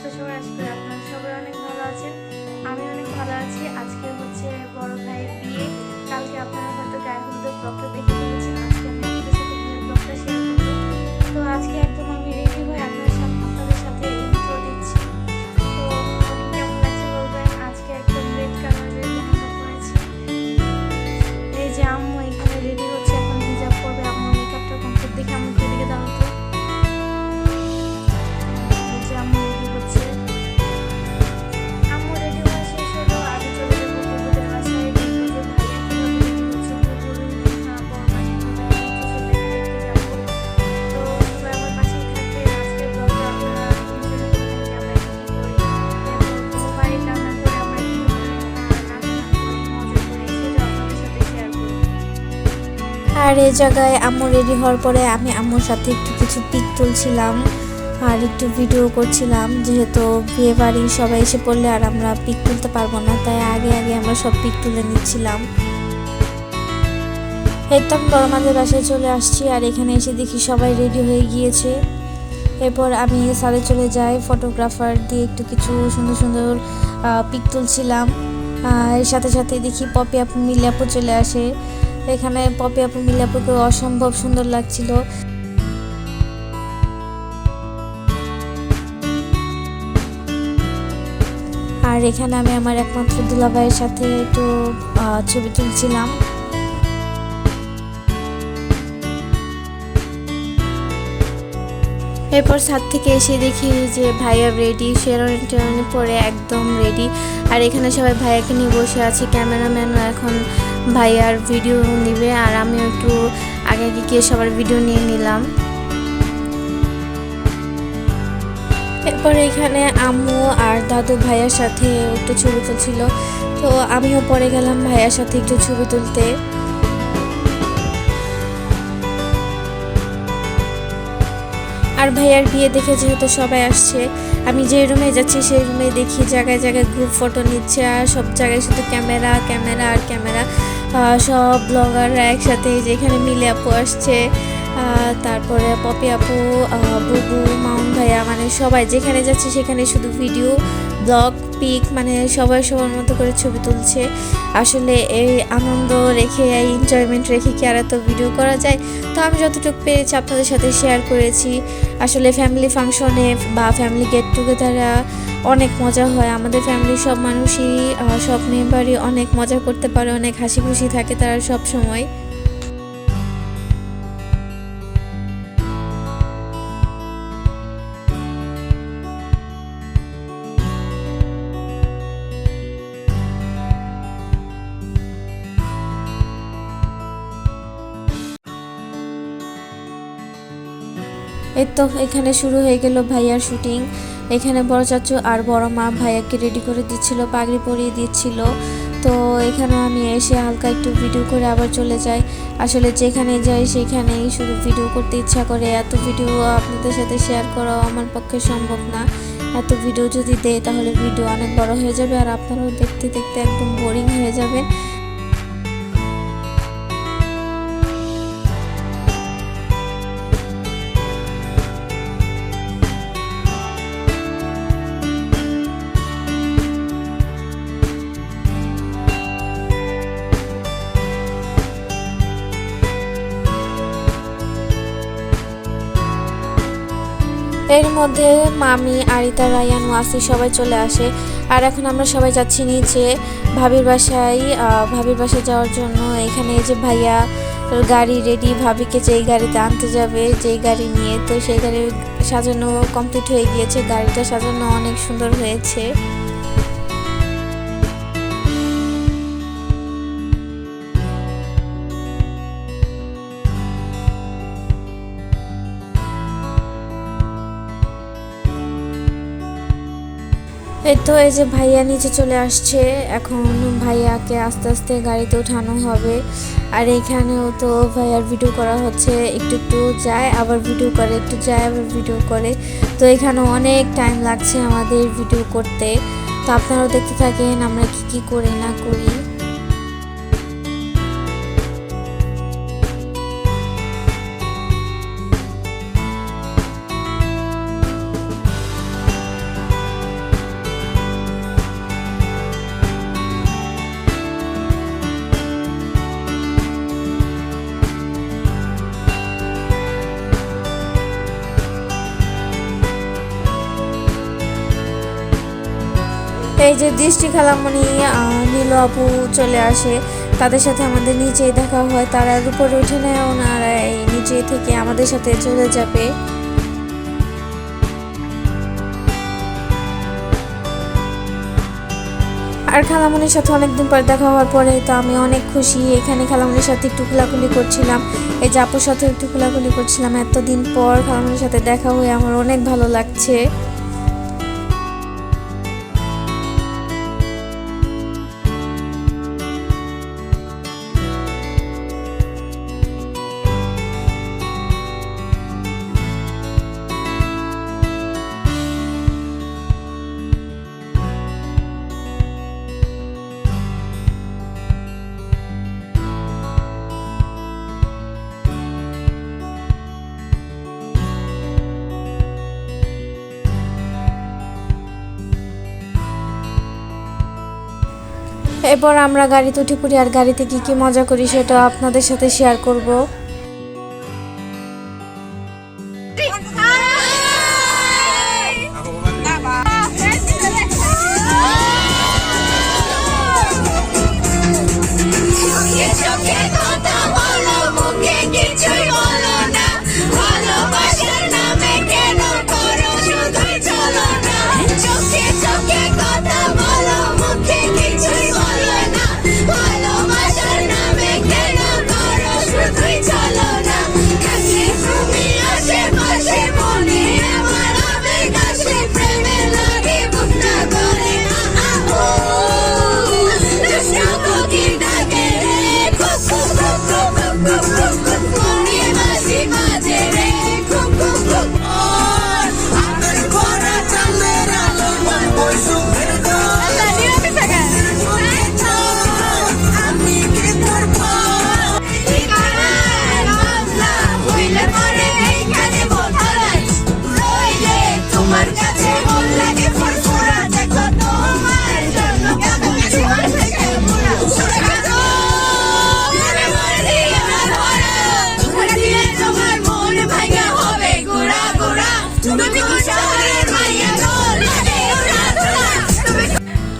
অবস্থা সবার? আশা করি আপনারা সবাই অনেক ভালো আছেন। আমি অনেক ভালো আছি। আজকে হচ্ছে বড় ভাইয়ের বিয়ে। কালকে আপনারা হয়তো গায়ে হলুদের ব্লগটা দেখে ফেলেছেন। আজকে আমি আপনাদের সাথে বিয়ের ব্লগটা শেয়ার করব। তো আজকে একদম আমি রেডি হয়ে আপনাদের সাথে ইন্ট্রো দিচ্ছি। তো আমাকে কেমন লাগছে বলবেন। আজকে একদম রেড কালারের লেহেঙ্গা পরেছি। এই যে আম্মু এখানে রেডি হচ্ছে, এখন হিজাব পরবে। আম্মুর মেকআপটা কমপ্লিট। দেখে আম্মু একটু এদিকে দাঁড়াও তো। এই যে আম্মু রেডি হচ্ছে। আম্মু রেডি হওয়া শেষ হলো। আমি চলে যাবো বুবুদের বাসায়। দেখবো যে ভাইয়া কিভাবে রেডি হচ্ছে, বুবুর বড়মা কিভাবে রেডি হচ্ছে সেটা দেখতে যাবো। তো সবাই আমার পাশেই থাকবেন। আজকের ব্লগটা আপনারা এনজয় করবেন যে আমরা কি কি করি, এবং বাড়ির রান্না করে আমরা কিভাবে নাচ গান করি, মজা করি, সেটা আপনাদের সাথে শেয়ার করি। আর এই জায়গায় আম্মু রেডি হওয়ার পরে আমি আম্মুর সাথে একটু কিছু পিক তুলছিলাম আর একটু ভিডিও করছিলাম, যেহেতু বিয়ে বাড়ি সবাই এসে পড়লে আর আমরা পিক তুলতে পারবো না, তাই আগে আগে আমরা সব পিক তুলে নিচ্ছিলাম। একদম বড় মাদের বাসায় চলে আসছি আর এখানে এসে দেখি সবাই রেডি হয়ে গিয়েছে। এরপর আমি সাথে চলে যাই, ফটোগ্রাফার দিয়ে একটু কিছু সুন্দর সুন্দর পিক তুলছিলাম। এর সাথে সাথে দেখি পপি আপু মিলি আপু চলে আসে। এখানে পপি আপু মিলি আপুকে অসম্ভব সুন্দর লাগছিল। আর এখানে আমি আমার একমাত্র দুলাভাইয়ের সাথে একটু ছবি তুলছিলাম। এরপর ছাদ থেকে এসে দেখি যে ভাইয়া রেডি, শেরওয়ানি টেরওয়ানি পরে একদম রেডি। আর এখানে সবাই ভাইয়াকে নিয়ে বসে আছে, ক্যামেরাম্যানও এখন ভাইয়ার ভিডিও নিবে আর আমিও একটু আগে গিয়ে সবার ভিডিও নিয়ে নিলাম। এরপর এখানে আম্মু আর দাদু ভাইয়ার সাথে একটু ছবি তুলছিল, তো আমিও পরে গেলাম ভাইয়ার সাথে একটু ছবি তুলতে। আর ভাইয়ার বিয়ে দেখে যেহেতু সবাই আসছে, আমি যে রুমে যাচ্ছি সেই রুমে দেখি জায়গায় জায়গায় গ্রুপ ফটো নিচ্ছে আর সব জায়গায় শুধু ক্যামেরা ক্যামেরা আর ক্যামেরা। সব ব্লগাররা একসাথে, যেখানে মিলি আপু আসছে, তারপরে পপি আপু, বুবু, মাউন ভাইয়া, মানে সবাই যেখানে যাচ্ছে সেখানে শুধু ভিডিও ব্লগ পিক, মানে সবাই সবার মতো করে ছবি তুলছে। আসলে এই আনন্দ রেখে, এই এনজয়মেন্ট রেখে কি আর এত ভিডিও করা যায়? তো আমি যতটুকু পেরেছি আপনাদের সাথে শেয়ার করেছি। আসলে ফ্যামিলি ফাংশনে বা ফ্যামিলি গেট টুগেদারে অনেক মজা হয়। আমাদের ফ্যামিলির সব মানুষই, সব মেম্বারই অনেক মজা করতে পারে, অনেক হাসি খুশি থাকে তারা সব সময়। এই তো এখানে শুরু হয়ে গেল ভাইয়ার শুটিং। এখানে বড় চাচু আর বড় মা ভাইয়াকে রেডি করে দিচ্ছিল, পাগড়ি পরিয়ে দিচ্ছিল। তো এখানে আমি এসে হালকা একটু ভিডিও করে আবার চলে যাই। আসলে যেখানে যাই সেখানেই শুধু ভিডিও করতে ইচ্ছা করে। এত ভিডিও আপনাদের সাথে শেয়ার করাও আমার পক্ষে সম্ভব না। এত ভিডিও যদি দেয় তাহলে ভিডিও অনেক বড় হয়ে যাবে আর আপনারাও দেখতে দেখতে একদম বোরিং হয়ে যাবেন। এর মধ্যে মামি, আরিতা, রায়ান, ওয়াসি সবাই চলে আসে। আর এখন আমরা সবাই যাচ্ছি নিচে ভাবির বাসায়। ভাবির বাসায় যাওয়ার জন্য এখানে যে ভাইয়া গাড়ি রেডি, ভাবিকে যেই গাড়িতে আনতে যাবে, যেই গাড়ি নিয়ে, তো সেই গাড়ি সাজানো কমপ্লিট হয়ে গিয়েছে। গাড়িটা সাজানো অনেক সুন্দর হয়েছে। এই তো এই যে ভাইয়া নিচে চলে আসছে, এখন ভাইয়াকে আস্তে আস্তে গাড়িতে ওঠানো হবে। আর এইখানেও তো ভাইয়ার ভিডিও করা হচ্ছে, একটু একটু যায় আবার ভিডিও করে, একটু যায় আবার ভিডিও করে। তো এখানে অনেক টাইম লাগছে আমাদের ভিডিও করতে। তো আপনারাও দেখতে থাকেন আমরা কি কি করি না করি। এই যে দৃষ্টি খালামণি, নীল আপু চলে আসে, তাদের সাথে আমাদের নিচেই দেখা হয়। তারা আর উপরে উঠে নেয়, ওনারা এই নিচে থেকে আমাদের সাথে চলে যাবে। আর খালামণির সাথে অনেকদিন পর দেখা হওয়ার পরে তো আমি অনেক খুশি। এখানে খালামণির সাথে একটু কোলাকুলি করছিলাম, এই যে আপুর সাথে একটু কোলাকুলি করছিলাম। এতদিন পর খালামণির সাথে দেখা হয়ে আমার অনেক ভালো লাগছে। এরপর আমরা গাড়িতে উঠে পড়ি, আর গাড়িতে কি কি মজা করি সেটা আপনাদের সাথে শেয়ার করব।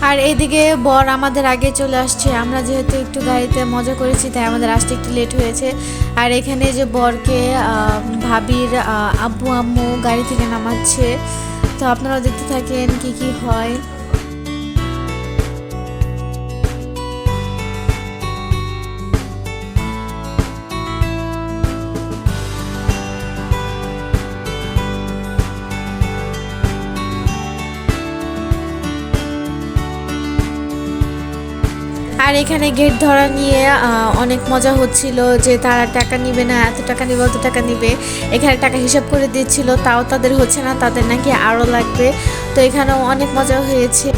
আর এইদিকে বর আমাদের আগে চলে আসছে। আমরা যেহেতু একটু গাড়িতে মজা করেছি তাই আমাদের আসতে একটু লেট হয়েছে। আর এখানে যে বরকে ভাবির আব্বু আম্মু গাড়ি থেকে নামাচ্ছে, তো আপনারা দেখতে থাকেন কি কি হয়। আর এখানে গেট ধরা নিয়ে অনেক মজা হচ্ছিল, যে তারা টাকা নিবে না, এত টাকা নিবে অত টাকা নিবে। এখানে টাকা হিসাব করে দিচ্ছিল, তাও তাদের হচ্ছে না, তাদের নাকি আরও লাগবে। তো এখানেও অনেক মজা হয়েছে।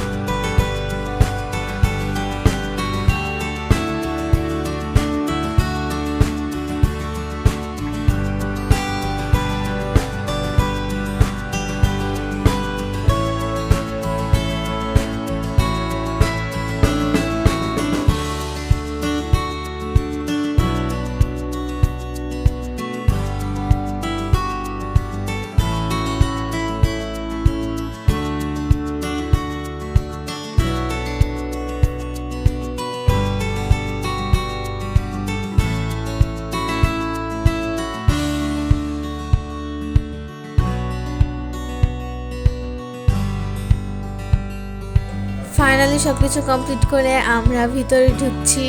ফাইনালি সবকিছু কমপ্লিট করে আমরা ভিতরে ঢুকছি।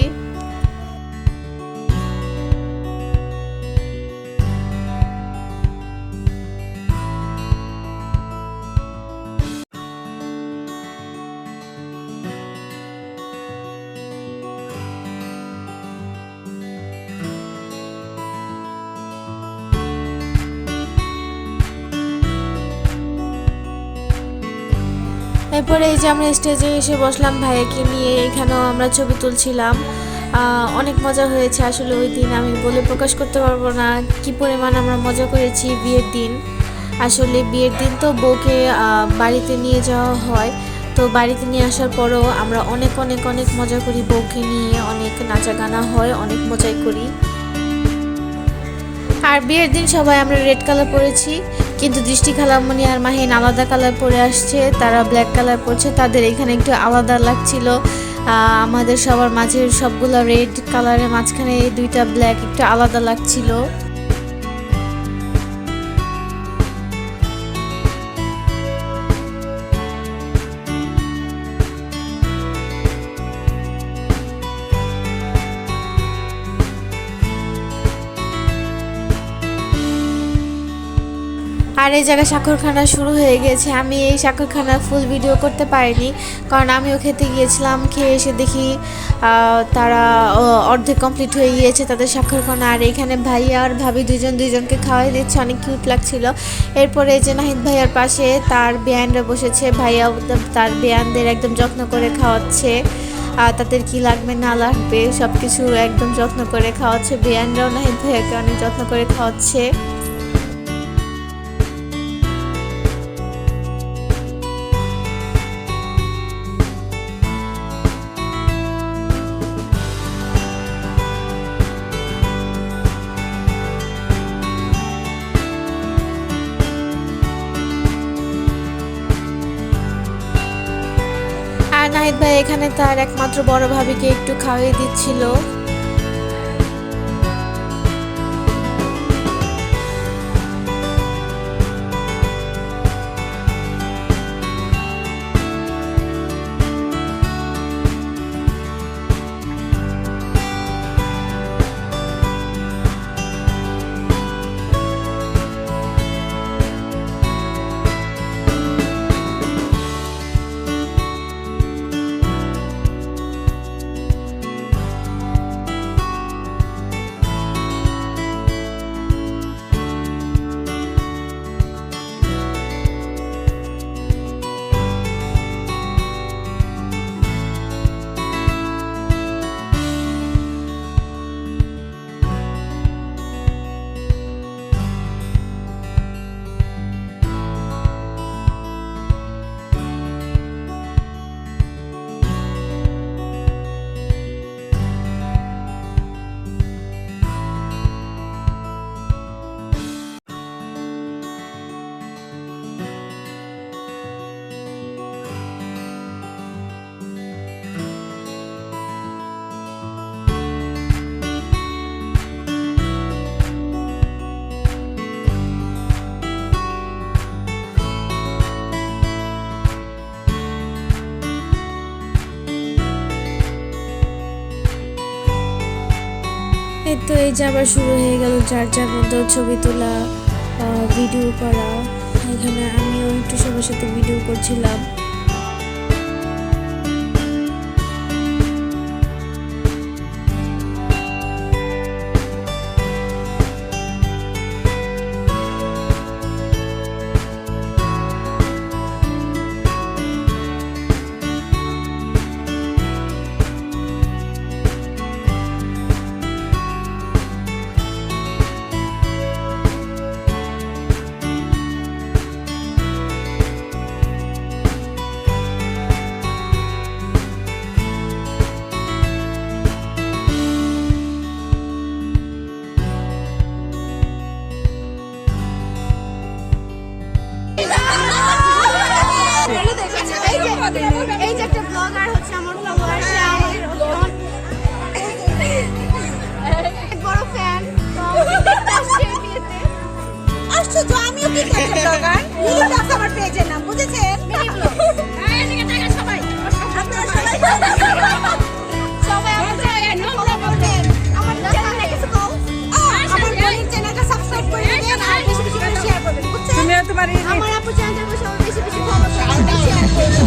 এরপরে এই যে আমরা স্টেজে এসে বসলাম ভাইয়াকে নিয়ে, এখানেও আমরা ছবি তুলছিলাম। অনেক মজা হয়েছে আসলে ওই দিন, আমি বলে প্রকাশ করতে পারবো না কি পরিমাণ আমরা মজা করেছি বিয়ের দিন। আসলে বিয়ের দিন তো বউকে বাড়িতে নিয়ে যাওয়া হয়, তো বাড়িতে নিয়ে আসার পরও আমরা অনেক অনেক অনেক মজা করি, বউকে নিয়ে অনেক নাচা গানা হয়, অনেক মজাই করি। আর বিয়ের দিন সবাই আমরা রেড কালার পরেছি, কিন্তু দৃষ্টি খালামণি আর মাহিন আলাদা কালার পরে আসছে, তারা ব্ল্যাক কালার পরছে, তাদের এখানে একটু আলাদা লাগছিল। আমাদের সবার মাঝের সবগুলো রেড কালারের মাঝখানে এই দুইটা ব্ল্যাক একটু আলাদা লাগছিল। আর এই জায়গায় স্বাক্ষরখানা শুরু হয়ে গেছে। আমি এই স্বাক্ষরখানার ফুল ভিডিও করতে পারিনি, কারণ আমিও খেতে গিয়েছিলাম। খেয়ে এসে দেখি তারা অর্ধেক কমপ্লিট হয়ে গিয়েছে তাদের স্বাক্ষরখানা। আর এখানে ভাইয়া আর ভাবি দুজনকে খাওয়াই দিচ্ছে, অনেক কিউট লাগছিল। এরপরে এই যে নাহিদ ভাইয়ার পাশে তার বেয়ানরা বসেছে, ভাইয়া তার বেয়ানদের একদম যত্ন করে খাওয়াচ্ছে। তাদের কি লাগবে না লাগবে সব কিছু একদম যত্ন করে খাওয়াচ্ছে। বেয়ানরাও নাহিদ ভাইয়াকে অনেক যত্ন করে খাওয়াচ্ছে। আর নাহিদ ভাই এখানে তার একমাত্র বড় ভাবিকে একটু খাওয়াই দিচ্ছিল। এই তো এই যে আবার শুরু হয়ে গেল যার যার মতো ছবি তোলা, ভিডিও করা। এখানে আমিও একটু সবার সাথে ভিডিও করছিলাম। এই যে একটা ব্লগার হচ্ছে আমার ফলোয়ার, সে আমার এক বড় ফ্যান। আশ্চর্য, আমিও কি একটা ব্লগার, মিনি ব্লগ আমার পেজের নাম, বুঝেছেন? মিনি ব্লগ সবাই আপনারা সবাই সবাই আমার চ্যানেলে কিছু কও। আমার বোনের চ্যানেলটা সাবস্ক্রাইব করে দিবেন আর বেশি বেশি করে শেয়ার করবেন, বুঝছেন? আমার আপু চ্যানেলটা সবাই বেশি বেশি ফলো করবেন, শেয়ার করবেন।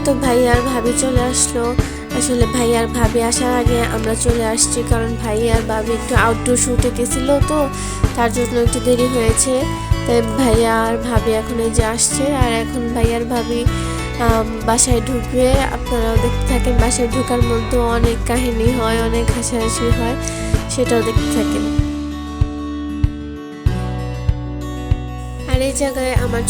তো ভাই আর ভাবি চলে আসলো। আসলে ভাই আর ভাবি আসার আগে আমরা চলে আসছি, কারণ ভাই আর ভাবি একটু আউটডোর শুটে গেছিল, তো তার জন্য একটু দেরি হয়েছে। তাই ভাইয়া আর ভাবি এখন এই যে আসছে, আর এখন ভাই আর ভাবি বাসায় ঢুকবে। আপনারাও দেখতে থাকেন, বাসায় ঢোকার মধ্যে অনেক কাহিনী হয়, অনেক হাসাহাসি হয়, সেটাও দেখতে থাকেন। আর এই জায়গায় আমার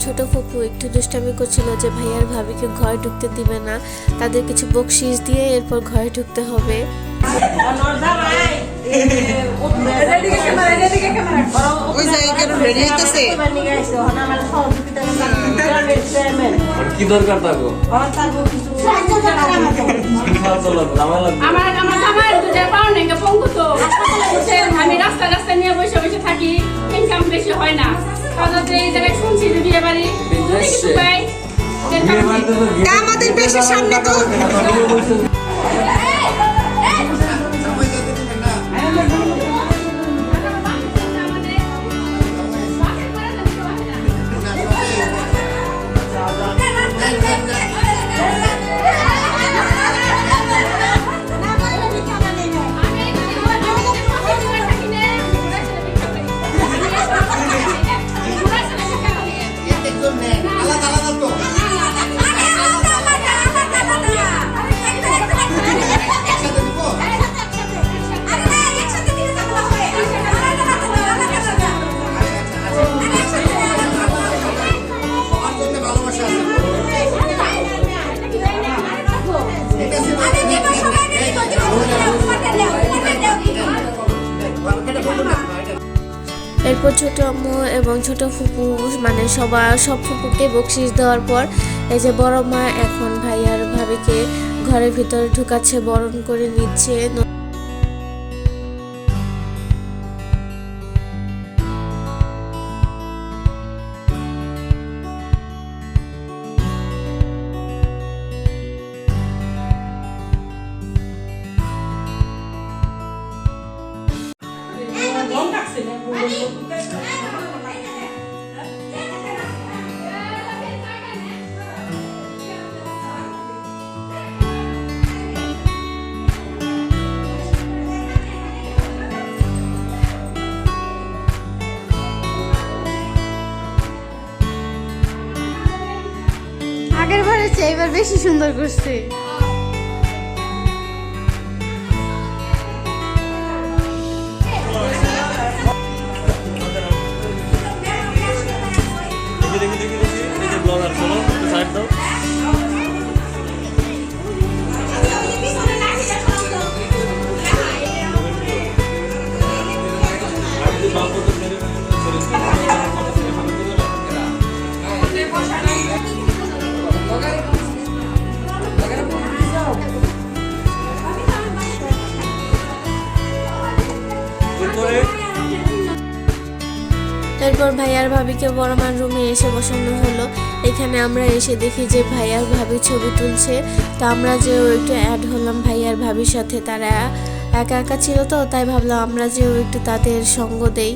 ছোট ফুপু একটু দুষ্টামি করছিল যে ভাইয়ার ভাবিকে ঘরে ঢুকতে দিবে না, তাদের কিছু বকশিস দিয়ে এরপর ঘরে ঢুকতে হবে। ওই যে এখানে রেডি হইতেছে কি দরকার থাকো আমি রাস্তা রাস্তা নিয়ে বসে বসে থাকি, ইনকাম বেশি হয় না। এই জায়গায় শুনছি যে বিয়ে বাড়ি আমাদের বেশি সামনে তো এরপর ছোট আম্মু এবং ছোট ফুপু মানে সব ফুপুকে বকশিস দেওয়ার পর এই যে বড় মা এখন ভাই আর ভাবিকে ঘরের ভিতরে ঢুকাচ্ছে, বরণ করে নিচ্ছে। আগের বারের চেয়ে এবার বেশি সুন্দর করছে। এরপর ভাইয়ার ভাবিকে বড় মার রুমে এসে বসানো হলো। এখানে আমরা এসে দেখি যে ভাইয়ার ভাবি ছবি তুলছে, তো আমরা যে একটু অ্যাড হলাম ভাইয়ার ভাবির সাথে। তারা একা একা ছিল, তো তাই ভাবলাম আমরা যে একটু তাদের সঙ্গ দেই।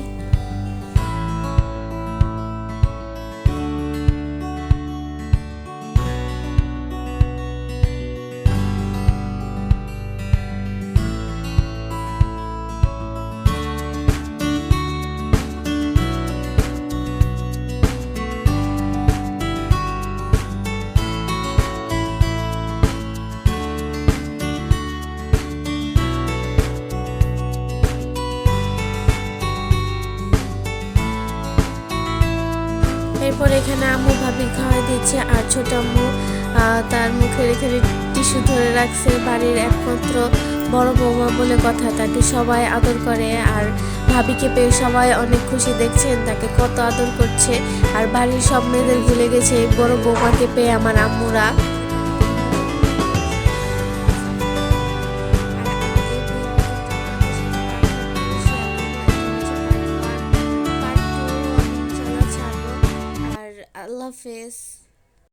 এরপর এখানে আম্মু ভাবি খাওয়াই দিচ্ছে, আর ছোট আম্মু তার মুখে রেখে টিস্যু ধরে রাখছে। বাড়ির একমাত্র বড় বৌমা বলে কথা, তাকে সবাই আদর করে, আর ভাবিকে পেয়ে সবাই অনেক খুশি। দেখছেন তাকে কত আদর করছে, আর বাড়ির সব মেয়েদের ভুলে গেছে এই বড় বৌমাকে পেয়ে আমার আম্মুরা। আল্লাহ হাফেজ।